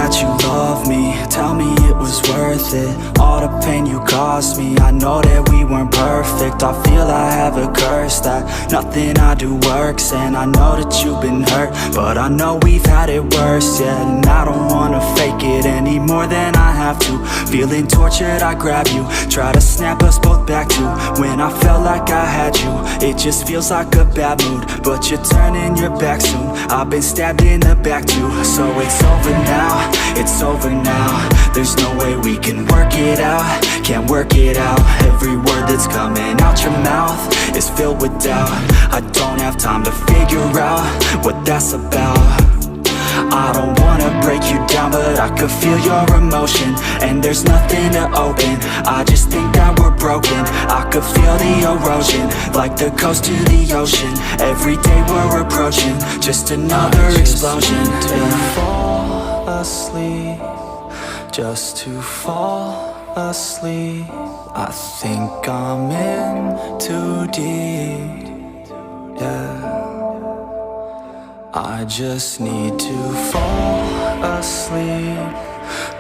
that you love me. Tell me it was worth it, all the pain you caused me. I know that we weren't perfect, I feel I have a curse that nothing I do works. And I know that you've been hurt, but I know we've had it worse, yeah. And I don't wanna fake it any more than I have to. Feeling tortured, I grab you, try to snap us both back to when I felt like I had you. It just feels like a bad mood, but you're turning your back soon. I've been stabbed in the back too. So it's over now, it's over now. There's no way we can work it out, can't work it out. Every word that's coming out your mouth is filled with doubt. I don't have time to figure out what that's about. I don't wanna break you down, but I could feel your emotion, and there's nothing to open. I just think that we're broken. I could feel the erosion, like the coast to the ocean. Every day we're approaching just another explosion. To fall asleep, just to fall asleep. I think I'm in too deep, yeah. I just need to fall asleep,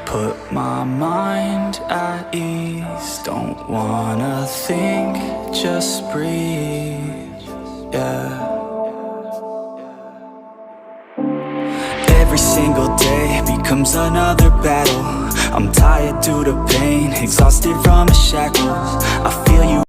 put my mind at ease. Don't wanna think, just breathe, yeah. Every single day becomes another battle. I'm tired due to pain, exhausted from the shackles. I feel you